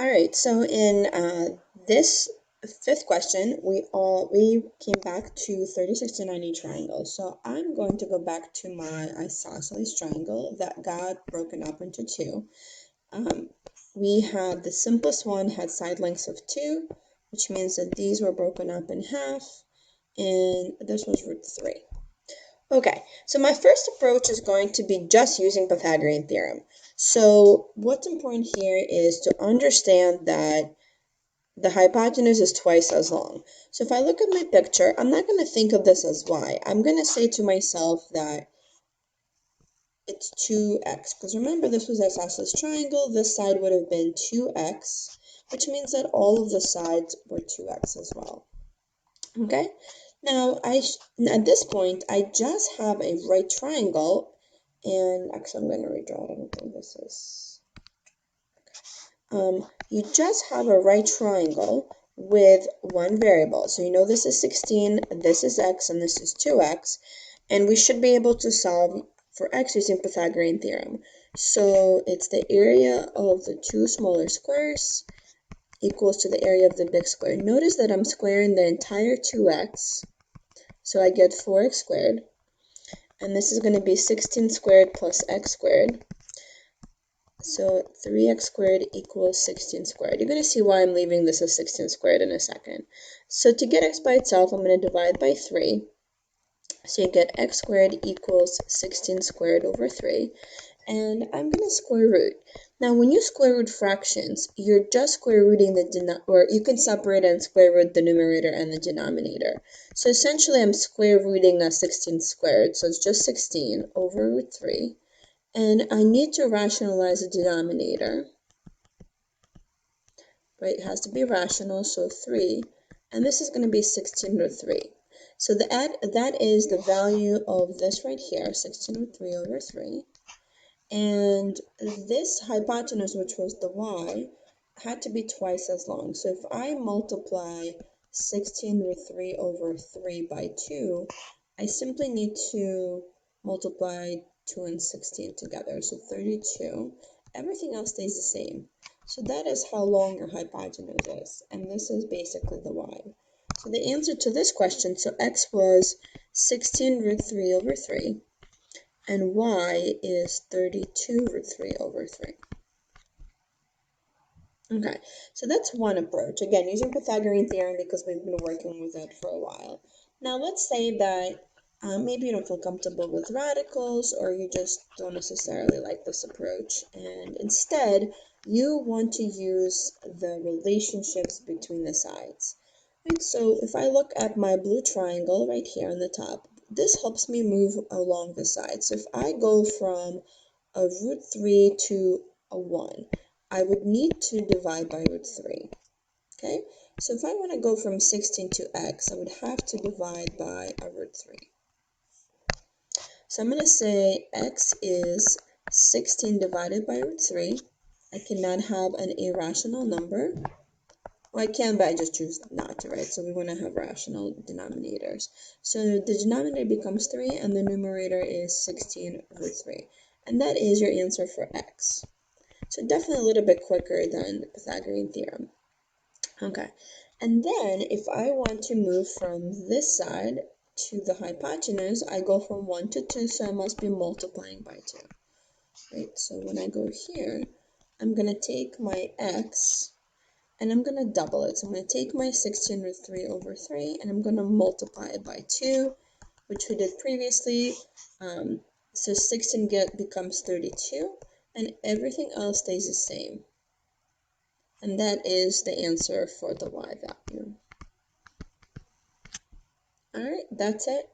All right, so in this fifth question, we came back to 30, 60, 90 triangle. So I'm going to go back to my isosceles triangle that got broken up into two. We had the simplest one had side lengths of 2, which means that these were broken up in half, and this was root 3. Okay, so my first approach is going to be just using Pythagorean theorem. So what's important here is to understand that the hypotenuse is twice as long. So if I look at my picture, I'm not going to think of this as y. I'm going to say to myself that it's 2x, because remember this was an isosceles triangle. This side would have been 2x, which means that all of the sides were 2x as well. Okay, now at this point I just have a right triangle, and actually I'm going to redraw it. I don't think this is you just have a right triangle with one variable. So you know this is 16, this is x, and this is 2x, and we should be able to solve for x using Pythagorean theorem. So it's the area of the two smaller squares equals to the area of the big square. Notice that I'm squaring the entire 2x, so I get 4x squared, and this is going to be 16 squared plus x squared. So 3x squared equals 16 squared. You're going to see why I'm leaving this as 16 squared in a second. So to get x by itself, I'm going to divide by 3. So you get x squared equals 16 squared over 3. And I'm going to square root. Now, when you square root fractions, you're just square rooting or you can separate and square root the numerator and the denominator. So essentially, I'm square rooting that 16 squared. So it's just 16 over root 3. And I need to rationalize the denominator, right? It has to be rational, so 3. And this is going to be 16 root 3. So that is the value of this right here, 16 root 3 over 3. And this hypotenuse, which was the y, had to be twice as long. So if I multiply 16 root 3 over 3 by 2, I simply need to multiply 2 and 16 together, so 32. Everything else stays the same. So that is how long your hypotenuse is, and this is basically the y. So the answer to this question, so x was 16 root 3 over 3, and y is 32 root 3 over 3. Okay, so that's one approach. Again, using Pythagorean theorem because we've been working with it for a while. Now let's say that maybe you don't feel comfortable with radicals, or you just don't necessarily like this approach, and instead you want to use the relationships between the sides. Right, so if I look at my blue triangle right here on the top, this helps me move along the side. So if I go from a root 3 to a 1, I would need to divide by root 3. Okay, so if I want to go from 16 to x, I would have to divide by a root 3. So I'm going to say x is 16 divided by root 3. I cannot have an irrational number. Well, I can, but I just choose not to, right? So we want to have rational denominators. So the denominator becomes 3, and the numerator is 16 root 3. And that is your answer for x. So definitely a little bit quicker than the Pythagorean theorem. Okay, and then if I want to move from this side to the hypotenuse, I go from 1 to 2, so I must be multiplying by 2. Right, so when I go here, I'm going to take my x, and I'm going to double it. So I'm going to take my 16 root 3 over 3, and I'm going to multiply it by 2, which we did previously. So 16 becomes 32, and everything else stays the same. And that is the answer for the y value. All right, that's it.